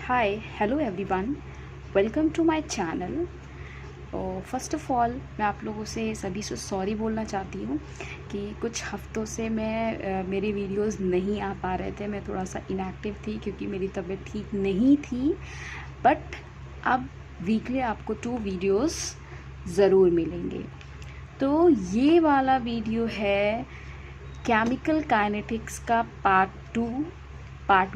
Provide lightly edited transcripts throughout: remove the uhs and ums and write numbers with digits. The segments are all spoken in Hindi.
Hi hello everyone, welcome to my channel. First of all मैं आप लोगों से सभी से सॉरी बोलना चाहती हूँ कि कुछ हफ्तों से मेरे वीडियोस नहीं आ पा रहे थे। मैं थोड़ा सा इनएक्टिव थी क्योंकि मेरी तबीयत ठीक नहीं थी। बट अब वीकली आपको 2 वीडियोस ज़रूर मिलेंगे। तो ये वाला वीडियो है केमिकल काइनेटिक्स का पार्ट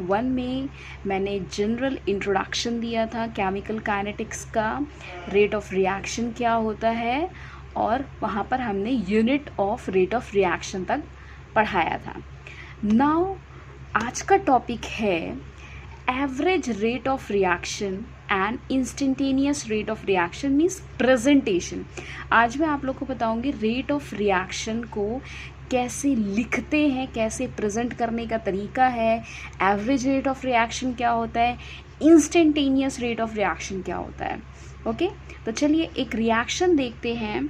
1 में मैंने जनरल इंट्रोडक्शन दिया था केमिकल काइनेटिक्स का, रेट ऑफ रिएक्शन क्या होता है, और वहाँ पर हमने unit of rate of reaction तक पढ़ाया था। नाउ आज का टॉपिक है average rate of reaction and instantaneous rate of reaction means presentation. आज मैं आप लोग को बताऊंगी रेट ऑफ रिएक्शन को कैसे लिखते हैं, कैसे प्रेजेंट करने का तरीका है, एवरेज रेट ऑफ रिएक्शन क्या होता है, इंस्टेंटेनियस रेट ऑफ रिएक्शन क्या होता है। ओके, तो चलिए एक रिएक्शन देखते हैं।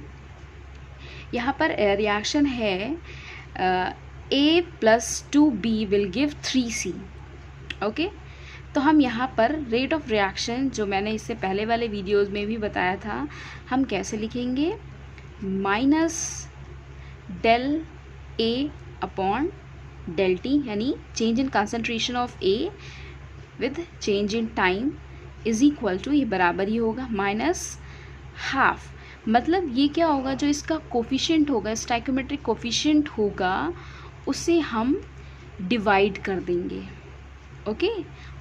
यहाँ पर रिएक्शन है A + 2B will give 3C। Okay, तो हम यहाँ पर रेट ऑफ रिएक्शन जो मैंने इससे पहले वाले वीडियोस में भी बताया था, हम कैसे लिखेंगे, माइनस डेल A/del T, यानी change in concentration of A with change in time is equal to, ये बराबर ही होगा माइनस हाफ। मतलब ये क्या होगा, जो इसका कोफिशिएंट होगा, स्टाइकोमेट्रिक कोफिशिएंट होगा, उसे हम डिवाइड कर देंगे। ओके,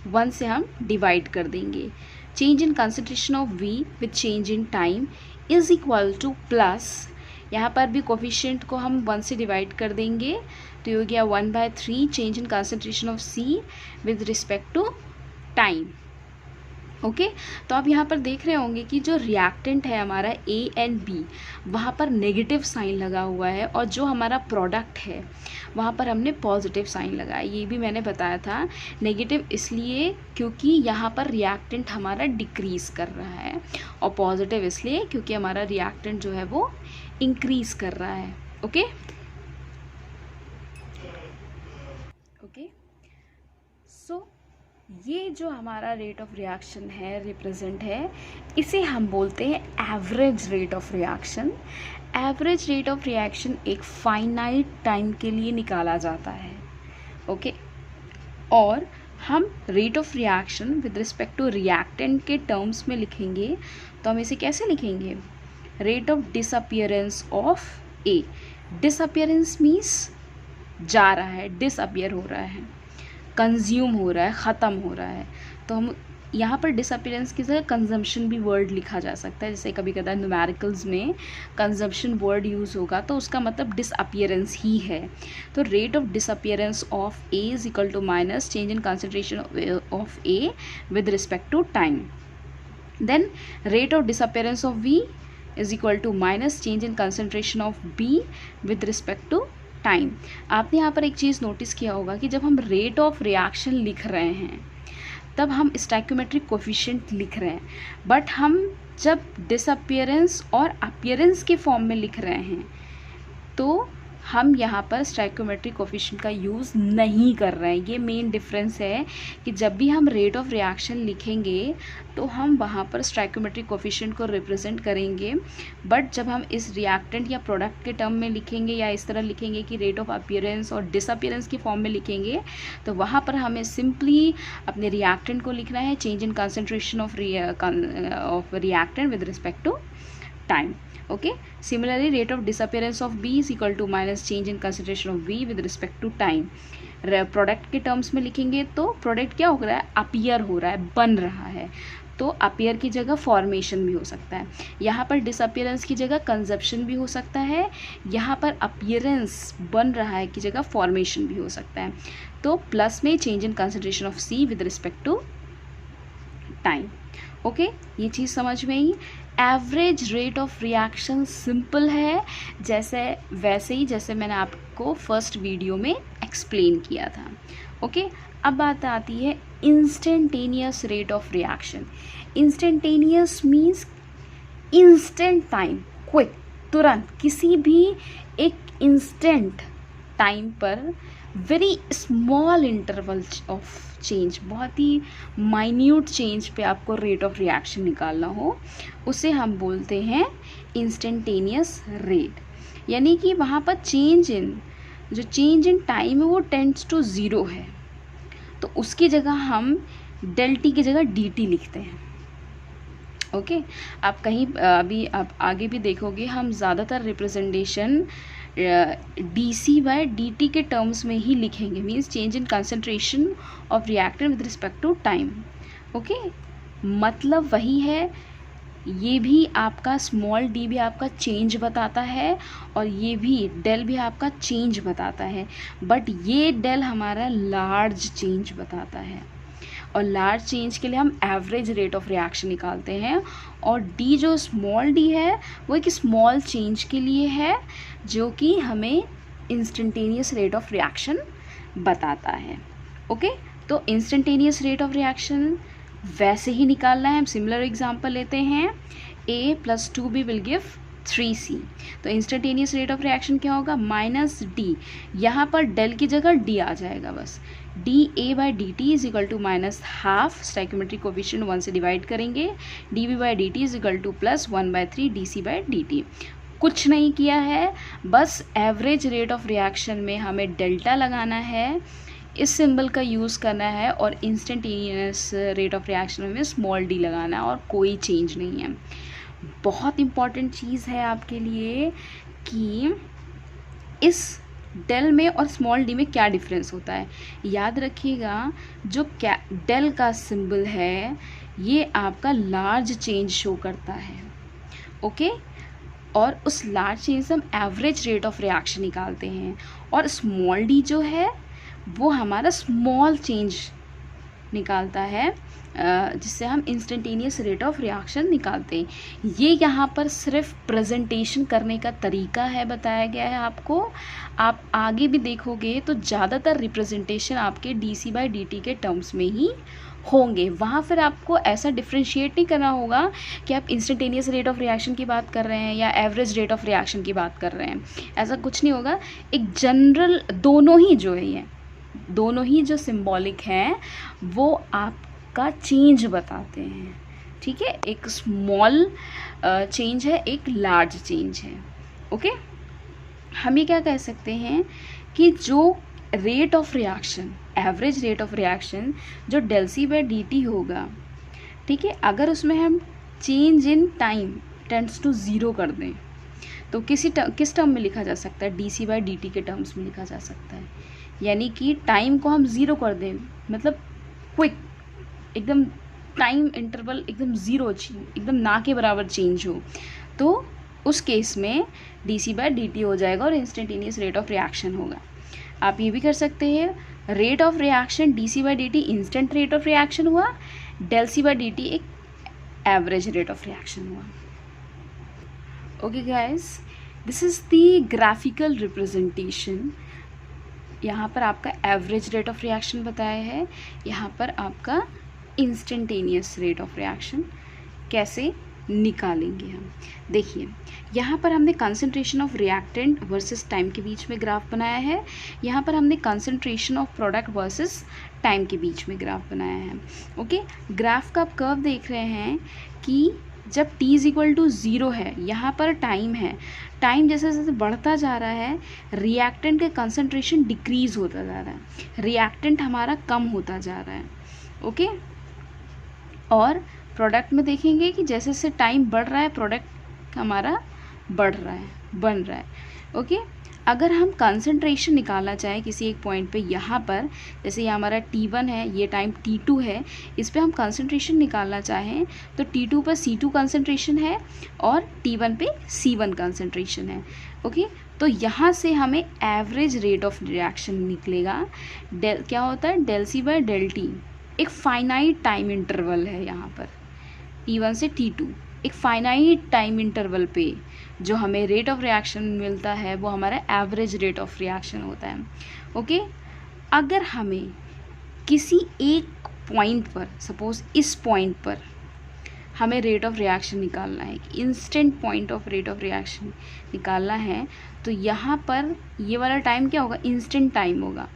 1 से हम डिवाइड कर देंगे। Change in concentration of V with change in time is equal two plus, यहाँ पर भी कोफिशिएंट को हम 1 से डिवाइड कर देंगे, तो ये हो गया 1/3 change in concentration of C with respect to time. Okay, तो आप यहाँ पर देख रहे होंगे कि जो रिएक्टेंट है हमारा A एंड B, वहाँ पर नेगेटिव साइन लगा हुआ है, और जो हमारा प्रोडक्ट है वहाँ पर हमने पॉजिटिव साइन लगाया। ये भी मैंने बताया था, नेगेटिव इसलिए क्योंकि यहाँ पर रिएक्टेंट हमारा डिक्रीज़ कर रहा है, और पॉजिटिव इसलिए क्योंकि हमारा रिएक्टेंट जो है वो इंक्रीज़ कर रहा है। ओके ओके, सो ये जो हमारा रेट ऑफ रिएक्शन है, रिप्रेजेंट है, इसे हम बोलते हैं average rate of reaction. Average rate of reaction एक फाइनाइट टाइम के लिए निकाला जाता है। ओके, और हम rate of reaction with respect to reactant के टर्म्स में लिखेंगे, तो हम इसे कैसे लिखेंगे, rate of disappearance of A. Disappearance means जा रहा है, डिसअपियर हो रहा है, कंज्यूम हो रहा है, ख़त्म हो रहा है। तो हम यहाँ पर डिसअपियरेंस की जगह कंजम्पशन भी वर्ड लिखा जा सकता है। जैसे कभी कभार न्यूमेरिकल्स में कंजम्पशन वर्ड यूज़ होगा तो उसका मतलब डिसअपियरेंस ही है। तो rate of disappearance of A is equal to minus change in concentration of A with respect to time. Then rate of disappearance of B is equal to minus change in concentration of B with respect to time. आपने यहाँ पर एक चीज़ नोटिस किया होगा कि जब हम रेट ऑफ रिएक्शन लिख रहे हैं तब हम स्टाइकोमेट्रिक कोफिशिएंट लिख रहे हैं, बट हम जब डिसअपियरेंस और अपीयरेंस के फॉर्म में लिख रहे हैं तो हम यहाँ पर स्टाइकोमेट्रिक कोफिशिएंट का यूज़ नहीं कर रहे हैं। ये मेन डिफरेंस है कि जब भी हम रेट ऑफ रिएक्शन लिखेंगे तो हम वहाँ पर स्टाइकोमेट्रिक कोफिशिएंट को रिप्रेजेंट करेंगे, बट जब हम इस रिएक्टेंट या प्रोडक्ट के टर्म में लिखेंगे या इस तरह लिखेंगे कि रेट ऑफ अपीयरेंस और डिसअपियरेंस के फॉर्म में लिखेंगे, तो वहाँ पर हमें सिंपली अपने रिएक्टेंट को लिखना है, change in concentration of reactant with respect to time. Okay, similarly rate of disappearance of B is equal to minus change in concentration of V with respect to time. Product के टर्म्स में लिखेंगे तो प्रोडक्ट क्या हो रहा है, अपीयर हो रहा है, बन रहा है, तो अपीयर की जगह फॉर्मेशन भी हो सकता है। यहाँ पर डिसअपियरेंस की जगह कंजप्शन भी हो सकता है, यहाँ पर अपीयरेंस बन रहा है की जगह फॉर्मेशन भी हो सकता है। तो प्लस में change in concentration of C with respect to time. Okay, ये चीज़ समझ में आई। Average rate of reaction simple है, वैसे ही जैसे मैंने आपको फर्स्ट वीडियो में एक्सप्लेन किया था। ओके, अब बात आती है instantaneous rate of reaction. Instantaneous means instant time, quick, तुरंत, किसी भी एक इंस्टेंट टाइम पर very small interval of change, बहुत ही माइन्यूट चेंज पे आपको रेट ऑफ रिएक्शन निकालना हो, उसे हम बोलते हैं इंस्टेंटेनियस रेट। यानी कि वहाँ पर चेंज इन टाइम है वो टेंड्स टू ज़ीरो है, तो उसकी जगह हम डेल टी की जगह डी टी लिखते हैं। ओके, आप कहीं अभी आप आगे भी देखोगे हम ज़्यादातर representation D C by D T के टर्म्स में ही लिखेंगे, means change in concentration of reactant with respect to time. Okay, मतलब वही है, ये भी आपका स्मॉल डी भी आपका चेंज बताता है और ये भी डेल भी आपका चेंज बताता है, बट ये डेल हमारा लार्ज चेंज बताता है, और लार्ज चेंज के लिए हम एवरेज रेट ऑफ रिएक्शन निकालते हैं, और डी जो स्मॉल डी है वो एक स्मॉल चेंज के लिए है जो कि हमें इंस्टेंटेनियस रेट ऑफ रिएक्शन बताता है। ओके, तो इंस्टेंटेनियस रेट ऑफ रिएक्शन वैसे ही निकालना है। हम सिमिलर एग्जांपल लेते हैं, a + 2b will give 3c। तो इंस्टेंटेनियस रेट ऑफ रिएक्शन क्या होगा, -d, यहाँ पर डेल की जगह d आ जाएगा बस, dA/dt is equal to -½ stoichiometric coefficient 1 से डिवाइड करेंगे, dB/dt is equal to +1/3 dC/dt। कुछ नहीं किया है, बस एवरेज रेट ऑफ रिएक्शन में हमें डेल्टा लगाना है, इस सिंबल का यूज़ करना है, और इंस्टेंटेनियस रेट ऑफ रिएक्शन में स्मॉल डी लगाना है, और कोई चेंज नहीं है। बहुत इम्पॉर्टेंट चीज़ है आपके लिए कि इस डेल में और स्मॉल डी में क्या डिफरेंस होता है। याद रखिएगा, जो डेल का सिंबल है ये आपका लार्ज चेंज शो करता है। ओके, और उस लार्ज चेंज से हम एवरेज रेट ऑफ रिएक्शन निकालते हैं, और स्मॉल डी जो है वो हमारा स्मॉल चेंज निकालता है, जिससे हम इंस्टेंटेनियस रेट ऑफ रिएक्शन निकालते हैं। ये यहाँ पर सिर्फ प्रेजेंटेशन करने का तरीका है, बताया गया है आपको। आप आगे भी देखोगे तो ज़्यादातर रिप्रेजेंटेशन आपके dC/dt के टर्म्स में ही होंगे, वहाँ फिर आपको ऐसा डिफ्रेंशिएट नहीं करना होगा कि आप इंस्टेंटेनियस रेट ऑफ रिएक्शन की बात कर रहे हैं या एवरेज रेट ऑफ रिएक्शन की बात कर रहे हैं, ऐसा कुछ नहीं होगा। एक जनरल दोनों ही जो है, ये दोनों ही जो सिंबॉलिक हैं वो आपका चेंज बताते हैं। ठीक है, एक स्मॉल चेंज है, एक लार्ज चेंज है। ओके, हम ये क्या कह सकते हैं कि जो rate of reaction, average rate of reaction जो डेल C/dt होगा, ठीक है, अगर उसमें हम change in time tends to zero कर दें तो किस टर्म में लिखा जा सकता है, dC/dt के टर्म्स में लिखा जा सकता है। यानी कि टाइम को हम ज़ीरो कर दें, मतलब क्विक, एकदम टाइम इंटरवल एकदम ज़ीरो, एकदम ना के बराबर चेंज हो, तो उस केस में dC/dt हो जाएगा और इंस्टेंटेनियस रेट ऑफ रिएक्शन होगा। आप ये भी कर सकते हैं, rate of reaction dC/dt instant rate of reaction हुआ, डेल C/dt एक एवरेज रेट ऑफ रिएक्शन हुआ। Okay guys, this is the graphical representation. यहाँ पर आपका एवरेज रेट ऑफ रिएक्शन बताया है, यहाँ पर आपका इंस्टेंटेनियस रेट ऑफ रिएक्शन कैसे निकालेंगे हम। देखिए, यहाँ पर हमने concentration of reactant versus time के बीच में ग्राफ बनाया है, यहाँ पर हमने concentration of product versus time के बीच में ग्राफ बनाया है। ओके, ग्राफ का आप कर्व देख रहे हैं कि जब t = 0 है, यहाँ पर टाइम है, टाइम जैसे जैसे बढ़ता जा रहा है रिएक्टेंट का कंसंट्रेशन डिक्रीज़ होता जा रहा है, रिएक्टेंट हमारा कम होता जा रहा है। ओके, और प्रोडक्ट में देखेंगे कि जैसे जैसे टाइम बढ़ रहा है प्रोडक्ट हमारा बढ़ रहा है, बन रहा है। ओके, अगर हम कंसंट्रेशन निकालना चाहें किसी एक पॉइंट पे, यहाँ पर जैसे ये हमारा T1 है, ये टाइम T2 है, इस पे हम कंसंट्रेशन निकालना चाहें तो T2 पर C2 कंसंट्रेशन है और T1 पे C1 कंसंट्रेशन है। ओके, तो यहाँ से हमें एवरेज रेट ऑफ रिएक्शन निकलेगा। डेल क्या होता है, डेल C/dt एक फाइनाइट टाइम इंटरवल है, यहाँ पर T1 से T2 एक फाइनाइट टाइम इंटरवल पे जो हमें रेट ऑफ रिएक्शन मिलता है वो हमारा एवरेज रेट ऑफ रिएक्शन होता है। ओके, अगर हमें किसी एक पॉइंट पर, सपोज इस पॉइंट पर हमें रेट ऑफ रिएक्शन निकालना है, instant point of rate of reaction निकालना है, तो यहाँ पर ये वाला टाइम क्या होगा, इंस्टेंट टाइम होगा।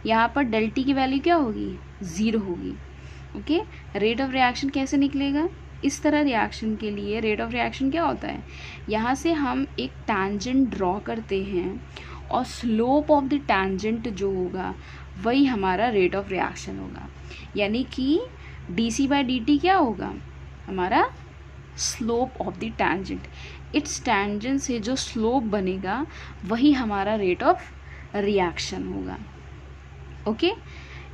यहाँ पर डेल टी की वैल्यू क्या होगी, 0 होगी। ओके, रेट ऑफ रिएक्शन कैसे निकलेगा, इस तरह रिएक्शन के लिए रेट ऑफ रिएक्शन क्या होता है, यहाँ से हम एक टैंजेंट ड्रॉ करते हैं और स्लोप ऑफ द टैंजेंट जो होगा वही हमारा रेट ऑफ रिएक्शन होगा। यानी कि dc/dt क्या होगा, हमारा slope of the tangent, it's tangent से जो स्लोप बनेगा वही हमारा रेट ऑफ रिएक्शन होगा। ओके,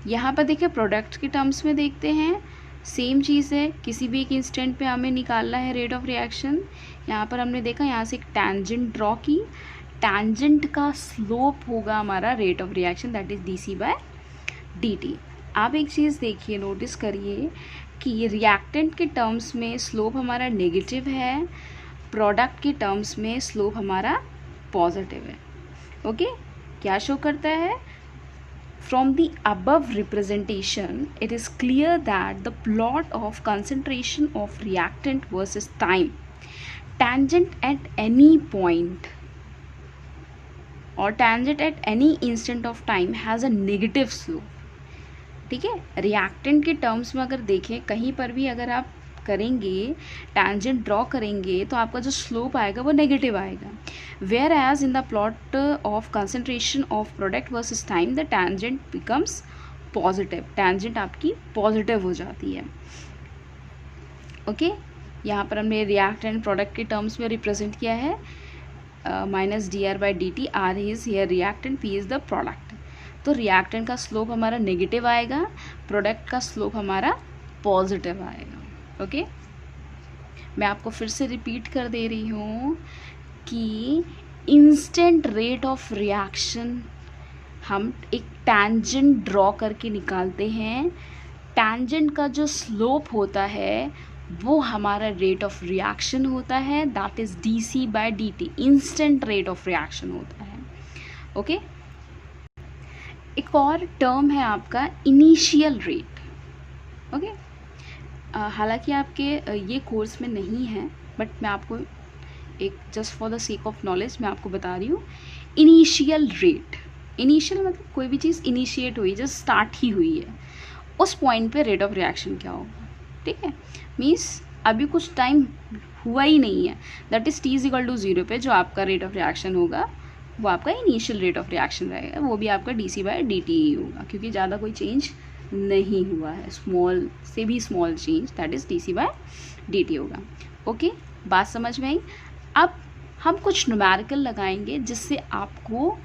यहाँ पर देखिए प्रोडक्ट के टर्म्स में देखते हैं, सेम चीज़ है, किसी भी एक इंस्टेंट पे हमें निकालना है रेट ऑफ रिएक्शन। यहाँ पर हमने देखा, यहाँ से एक टैंजेंट ड्रॉ की, टैंजेंट का स्लोप होगा हमारा rate of reaction, that is dc/dt। आप एक चीज़ देखिए, नोटिस करिए कि रिएक्टेंट के टर्म्स में स्लोप हमारा नेगेटिव है, प्रोडक्ट के टर्म्स में स्लोप हमारा पॉजिटिव है। ओके, क्या शो करता है, from the above representation it is clear that the plot of concentration of reactant versus time tangent at any point or tangent at any instant of time has a negative slope। ठीक है, रिएक्टेंट के टर्म्स में अगर देखें, कहीं पर भी अगर आप करेंगे, टैंजेंट ड्रॉ करेंगे, तो आपका जो स्लोप आएगा वो नेगेटिव आएगा। Where as in the plot of concentration of product versus time the tangent becomes positive, tangent आपकी पॉजिटिव हो जाती है। ओके, यहाँ पर हमने रिएक्टेंट प्रोडक्ट के टर्म्स में रिप्रेजेंट किया है, -dr/dt, r is here reactant, p is the product. तो रिएक्टेंट का स्लोप हमारा नेगेटिव आएगा, प्रोडक्ट का स्लोप हमारा पॉजिटिव आएगा। ओके, मैं आपको फिर से रिपीट कर दे रही हूँ कि इंस्टेंट रेट ऑफ रिएक्शन हम एक टैंजेंट ड्रॉ करके निकालते हैं, टैंजेंट का जो स्लोप होता है वो हमारा रेट ऑफ रिएक्शन होता है, that is dc/dt, instant rate of reaction होता है। ओके, एक और टर्म है आपका इनिशियल रेट। ओके, हालांकि आपके ये कोर्स में नहीं है, बट मैं आपको एक just for the sake of knowledge मैं आपको बता रही हूँ, इनिशियल रेट, इनिशियल मतलब कोई भी चीज़ इनिशिएट हुई, जस्ट स्टार्ट ही हुई है, उस पॉइंट पे रेट ऑफ रिएक्शन क्या होगा। ठीक है, मीन्स अभी कुछ टाइम हुआ ही नहीं है, दैट इज़ t=0 पे जो आपका रेट ऑफ रिएक्शन होगा वो आपका इनिशियल रेट ऑफ रिएक्शन रहेगा, वो भी आपका dc/dt ही होगा, क्योंकि ज़्यादा कोई चेंज नहीं हुआ है, स्मॉल से भी small change, that is dc/dt होगा। ओके, बात समझ में आई। अब हम कुछ न्यूमेरिकल लगाएंगे जिससे आपको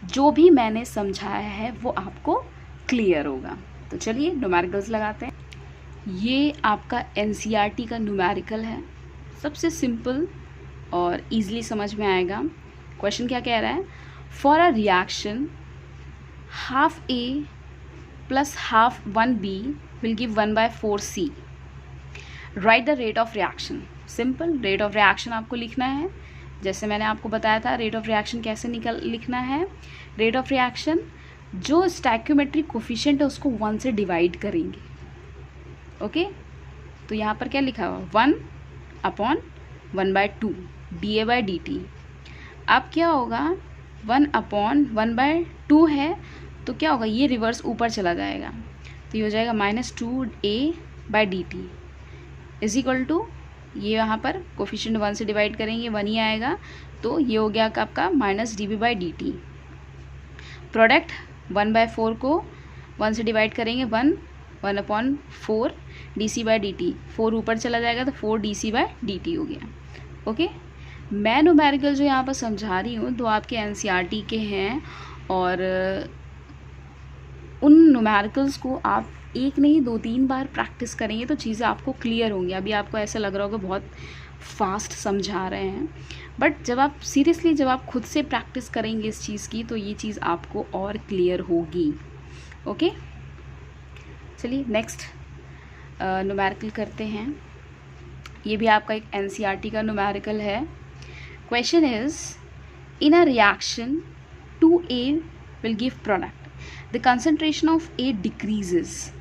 जो भी मैंने समझाया है वो आपको क्लियर होगा। तो चलिए न्यूमेरिकल्स लगाते हैं। ये आपका NCERT का न्यूमेरिकल है, सबसे सिंपल और ईजिली समझ में आएगा। क्वेश्चन क्या कह रहा है, for a reaction ½ A plus ½ 1B will give 1/4C, right the rate of reaction. Simple, rate of reaction आपको लिखना है, जैसे मैंने आपको बताया था रेट ऑफ रिएक्शन कैसे लिखना है। रेट ऑफ रिएक्शन जो स्टैक्योमेट्रिक कोफिशिएंट है उसको 1 से डिवाइड करेंगे। ओके, तो यहाँ पर क्या लिखा हुआ, 1/1/2 dA/dt। अब क्या होगा, 1/1/2 है तो क्या होगा, ये रिवर्स ऊपर चला जाएगा, तो ये हो जाएगा -2A/dt इज इक्वल टू, ये यहाँ पर कोफिशिएंट 1 से डिवाइड करेंगे 1 ही आएगा, तो ये हो गया आपका -dB/dt। प्रोडक्ट 1/4 को 1 से डिवाइड करेंगे 1/4 dc/dt, 4 ऊपर चला जाएगा तो 4 dc/dt हो गया। ओके, मैं न्यूमेरिकल जो यहाँ पर समझा रही हूँ तो आपके NCERT के हैं, और उन न्यूमेरिकल्स को आप एक नहीं 2-3 बार प्रैक्टिस करेंगे तो चीज़ें आपको क्लियर होंगी। अभी आपको ऐसा लग रहा होगा बहुत फास्ट समझा रहे हैं, बट जब आप सीरियसली जब आप खुद से प्रैक्टिस करेंगे इस चीज़ की तो ये चीज़ आपको और क्लियर होगी। ओके, चलिए नेक्स्ट न्यूमेरिकल करते हैं। ये भी आपका एक NCERT का न्यूमेरिकल है। Question is, in a reaction 2A will give product. The concentration of A decreases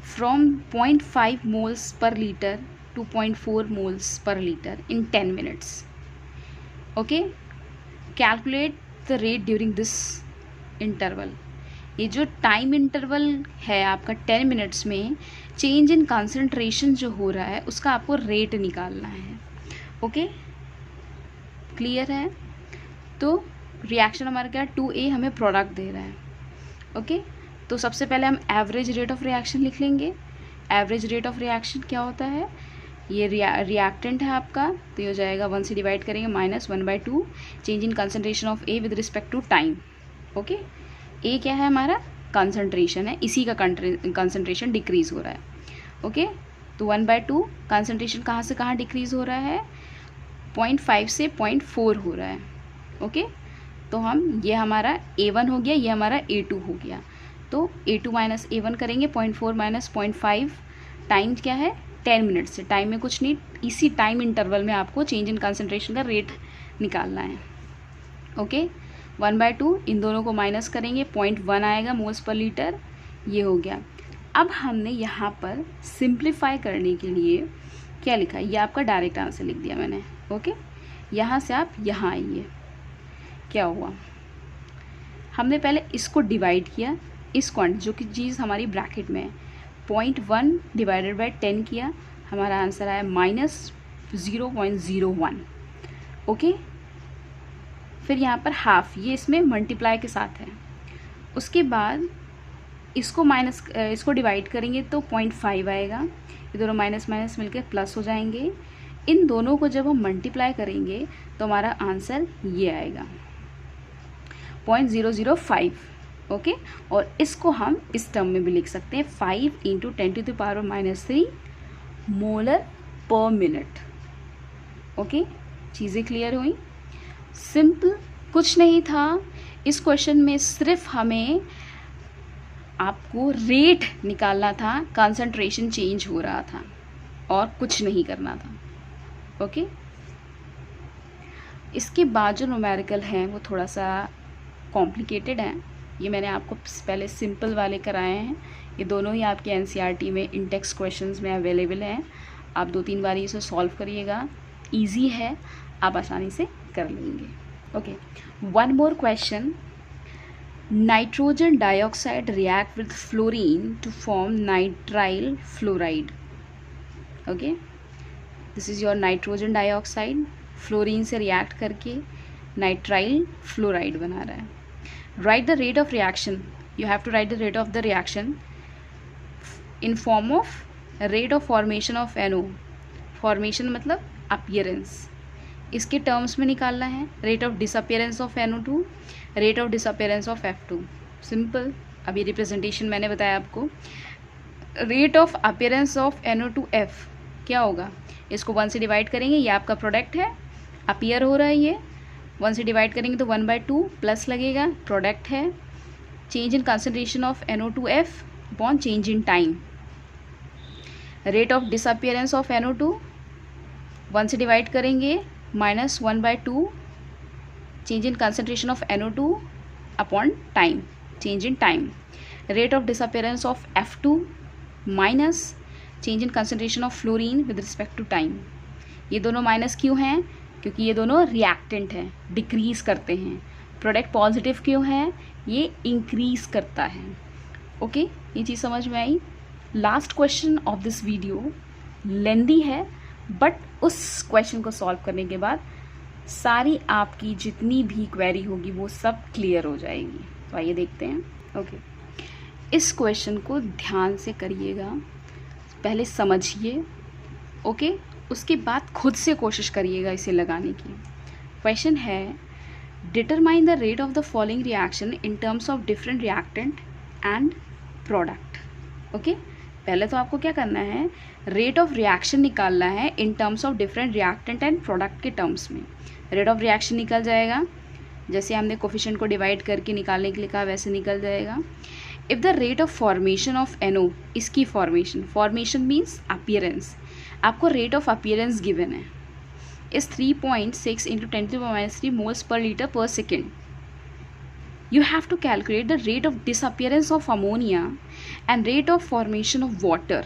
from 0.5 moles per liter 2.4 moles per liter in 10 minutes. Okay, calculate the rate during this interval. ये जो टाइम इंटरवल है आपका 10 मिनट्स में चेंज इन कंसंट्रेशन जो हो रहा है उसका आपको रेट निकालना है. ओके, क्लियर है? तो रिएक्शन हमारा क्या, 2A हमें प्रोडक्ट दे रहा है. ओके, तो सबसे पहले हम एवरेज रेट ऑफ रिएक्शन लिख लेंगे. एवरेज रेट ऑफ रिएक्शन क्या होता है, ये रिएक्टेंट है आपका, तो ये हो जाएगा 1 से डिवाइड करेंगे -1/2 change in concentration of A with respect to time. Okay, A क्या है हमारा, कंसंट्रेशन है, इसी का कंसंट्रेशन डिक्रीज हो रहा है. ओके, तो 1/2 कंसंट्रेशन कहाँ से कहाँ डिक्रीज हो रहा है, 0.5 से 0.4 हो रहा है. ओके, तो हम ये हमारा A1 हो गया, ये हमारा A2 हो गया. तो A2 - A1 करेंगे, 0.4 - 0.5 टाइम क्या है 10 मिनट से. टाइम में कुछ नहीं, इसी टाइम इंटरवल में आपको चेंज इन कंसंट्रेशन का रेट निकालना है. ओके, 1/2 इन दोनों को माइनस करेंगे, 0.1 आएगा मोल्स पर लीटर, ये हो गया. अब हमने यहाँ पर सिंप्लीफाई करने के लिए क्या लिखा है, ये आपका डायरेक्ट आंसर लिख दिया मैंने. ओके, यहाँ से आप यहाँ आइए. क्या हुआ, हमने पहले इसको डिवाइड किया, इस क्वांटिटी जो कि चीज़ हमारी ब्रैकेट में है, 0.1 डिवाइडेड बाय 10 किया, हमारा आंसर आया -0.01. ओके, फिर यहाँ पर हाफ, ये इसमें मल्टीप्लाई के साथ है. उसके बाद इसको डिवाइड करेंगे तो 0.5 आएगा, ये दोनों माइनस माइनस मिलकर प्लस हो जाएंगे. इन दोनों को जब हम मल्टीप्लाई करेंगे तो हमारा आंसर ये आएगा 0.005. ओके, और इसको हम इस टर्म में भी लिख सकते हैं 5 × 10⁻³ मोलर पर मिनट. ओके, चीज़ें क्लियर हुई? सिंपल, कुछ नहीं था इस क्वेश्चन में, सिर्फ हमें आपको रेट निकालना था, कंसंट्रेशन चेंज हो रहा था और कुछ नहीं करना था. ओके, इसके बाद जो न्यूमेरिकल हैं वो थोड़ा सा कॉम्प्लिकेटेड हैं. ये मैंने आपको पहले सिंपल वाले कराए हैं, ये दोनों ही आपके एनसीईआरटी में इंडेक्स क्वेश्चंस में अवेलेबल हैं. आप 2-3 बार इसे सॉल्व करिएगा, इजी है, आप आसानी से कर लेंगे. Okay, one more question. Nitrogen dioxide react with fluorine to form nitrile fluoride. Okay, this is your nitrogen dioxide, fluorine से रिएक्ट करके नाइट्राइल फ्लोराइड बना रहा है. Write the rate of reaction, you have to write the rate of the reaction in form of rate of formation of NO. Formation मतलब अपीयरेंस, इसके टर्म्स में निकालना है. Rate of disappearance of NO2, rate of disappearance of F2. Simple, अभी रिप्रेजेंटेशन मैंने बताया आपको. Rate of appearance of NO2F क्या होगा, इसको 1 से डिवाइड करेंगे, ये आपका प्रोडक्ट है, अपीयर हो रहा है, ये 1 से डिवाइड करेंगे तो 1/2 प्लस लगेगा, प्रोडक्ट है. Change in concentration of NO2F upon change in time. Rate of disappearance of NO2 1 से डिवाइड करेंगे -1/2 change in concentration of NO2 upon time, change in time. Rate of disappearance of F2 minus change in concentration of fluorine with respect to time. ये दोनों माइनस क्यों हैं, क्योंकि ये दोनों रिएक्टेंट हैं, डिक्रीज करते हैं. प्रोडक्ट पॉजिटिव क्यों है, ये इंक्रीज करता है. ओके, ये चीज़ समझ में आई. Last question of this video lengthy है, बट उस क्वेश्चन को सॉल्व करने के बाद सारी आपकी जितनी भी क्वेरी होगी वो सब क्लियर हो जाएगी. तो आइए देखते हैं. ओके, इस क्वेश्चन को ध्यान से करिएगा, पहले समझिए. ओके, उसके बाद खुद से कोशिश करिएगा इसे लगाने की. क्वेश्चन है, determine the rate of the following reaction in terms of different reactant and product. Okay, पहले तो आपको क्या करना है, रेट ऑफ रिएक्शन निकालना है इन terms of different reactant and product के टर्म्स में. रेट ऑफ रिएक्शन निकल जाएगा, जैसे हमने कोफिशिएंट को डिवाइड करके निकालने के लिए कहा वैसे निकल जाएगा. If the rate of formation of NO, इसकी फॉर्मेशन मीन्स अपीयरेंस, आपको रेट ऑफ अपीयरेंस गिवन है, इज 3.6 × 10⁻³ मोल्स पर लीटर पर second. You have to calculate the rate of disappearance of ammonia and rate of formation of water.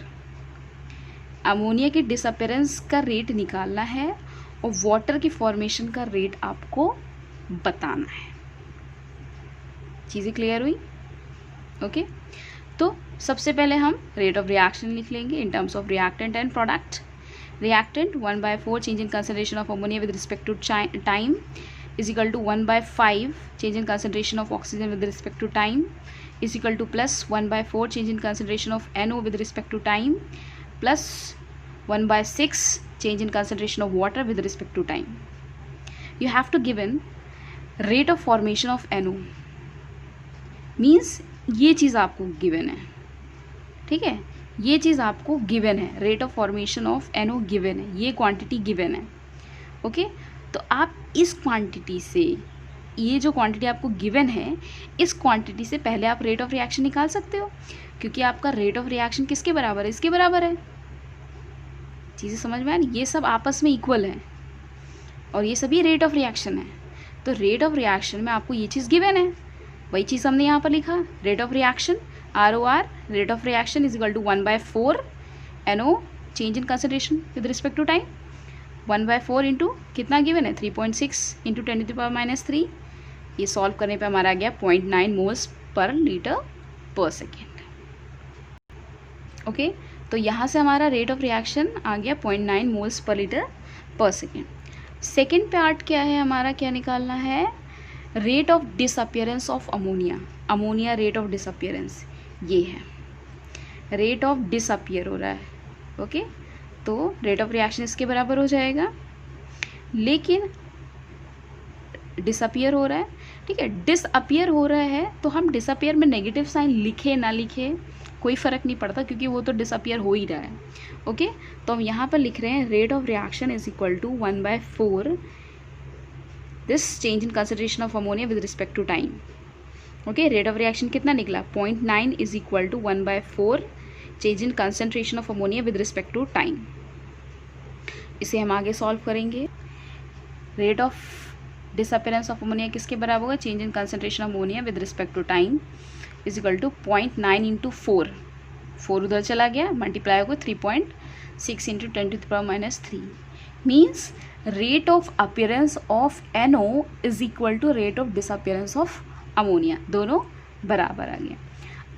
Ammonia की डिसअपियरेंस का रेट निकालना है और वाटर की फॉर्मेशन का रेट आपको बताना है। चीज़ें क्लियर हुई? ओके, तो सबसे पहले हम रेट ऑफ रिएक्शन लिख लेंगे in terms of reactant and product. Reactant 1/4 change in concentration of ammonia with respect to time is equal to 1/5 change in concentration of oxygen with respect to time is equal to plus 1/4 change in concentration of NO with respect to time plus 1/6 change in concentration of water with respect to time. You have to given rate of formation of NO means ये चीज़ आपको गिवन है, ठीक है, ये चीज़ आपको गिवन है, rate of formation of NO given है, ये क्वांटिटी गिवन है। ओके, तो आप इस क्वांटिटी से, ये जो क्वांटिटी आपको गिवन है, इस क्वांटिटी से पहले आप रेट ऑफ रिएक्शन निकाल सकते हो, क्योंकि आपका रेट ऑफ रिएक्शन किसके बराबर है? इसके बराबर है। चीज़ें समझ में आ रही? ये सब आपस में इक्वल है और ये सभी रेट ऑफ रिएक्शन है। तो रेट ऑफ रिएक्शन में आपको ये चीज़ गिवन है, वही चीज़ हमने यहाँ पर लिखा, rate of reaction ROR, rate of reaction is equal to 1/4 NO change in concentration with respect to time, 1/4 into कितना गिवन है? 3.6 इंटू 10⁻³ ये सॉल्व करने पे हमारा आ गया 0.9 मोल्स पर लीटर पर सेकेंड। ओके, तो यहाँ से हमारा रेट ऑफ रिएक्शन आ गया 0.9 मोल्स पर लीटर पर सेकेंड। सेकेंड पार्ट क्या है हमारा, क्या निकालना है? Rate of disappearance of ammonia. Ammonia rate of disappearance ये है, रेट ऑफ डिसअपियर हो रहा है। ओके, तो रेट ऑफ रिएक्शन इसके बराबर हो जाएगा, लेकिन डिसअपियर हो रहा है, ठीक है, डिसअपियर हो रहा है तो हम डिसअपियर में नेगेटिव साइन लिखे ना लिखे कोई फ़र्क नहीं पड़ता, क्योंकि वो तो डिसअपियर हो ही रहा है। ओके, तो हम यहाँ पर लिख रहे हैं rate of reaction is equal to 1/4 this change in concentration of ammonia with respect to time. Okay, rate of reaction कितना निकला? 0.9 is equal to 1/4 change in concentration of ammonia with respect to time. इसे हम आगे सॉल्व करेंगे। Rate of disappearance of ammonia किसके बराबर होगा? Change in concentration of ammonia with respect to time is equal to 0.9 into 4 उधर चला गया, मल्टीप्लाई होगा 3.6 into 10⁻³ means rate of appearance of NO is equal to rate of disappearance of ammonia, दोनों बराबर आ गया।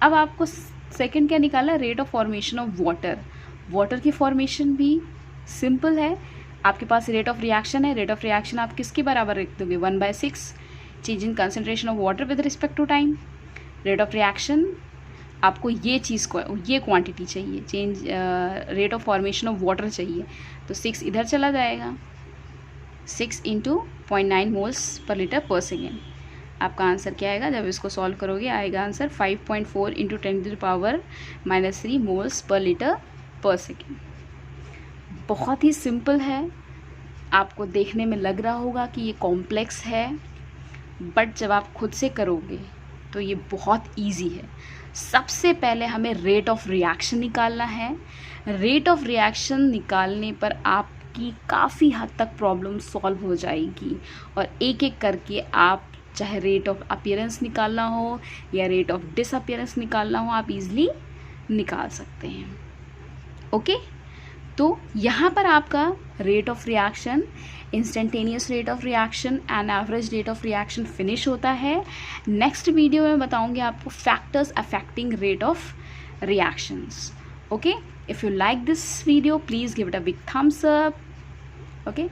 अब आपको सेकंड क्या निकाला? Rate of formation of water. Water की फॉर्मेशन भी सिंपल है, आपके पास रेट ऑफ रिएक्शन है, रेट ऑफ रिएक्शन आप किसके बराबर रख दोगे? 1/6 change in concentration of water with respect to time. Rate of reaction आपको ये चीज़ को, ये क्वांटिटी चाहिए, change rate of formation of water चाहिए, तो 6 इधर चला जाएगा, 6 इंटू 0.9 मोल्स पर लीटर पर सेकेंड। आपका आंसर क्या आएगा? जब इसको सॉल्व करोगे आएगा answer 5.4 into 10⁻³ moles per litre पर सेकेंड। बहुत ही सिंपल है, आपको देखने में लग रहा होगा कि ये कॉम्प्लेक्स है, बट जब आप खुद से करोगे तो ये बहुत इजी है। सबसे पहले हमें रेट ऑफ रिएक्शन निकालना है। रेट ऑफ रिएक्शन निकालने पर आपकी काफ़ी हद तक प्रॉब्लम सॉल्व हो जाएगी, और एक एक करके आप चाहे रेट ऑफ अपीयरेंस निकालना हो या रेट ऑफ डिसअपियरेंस निकालना हो, आप इजीली निकाल सकते हैं। ओके, तो यहाँ पर आपका rate of reaction, instantaneous rate of reaction and average rate of reaction finish होता है। नेक्स्ट वीडियो में बताऊंगी आपको factors affecting rate of reactions. Okay, if you like this video please give it a big thumbs up. Okay.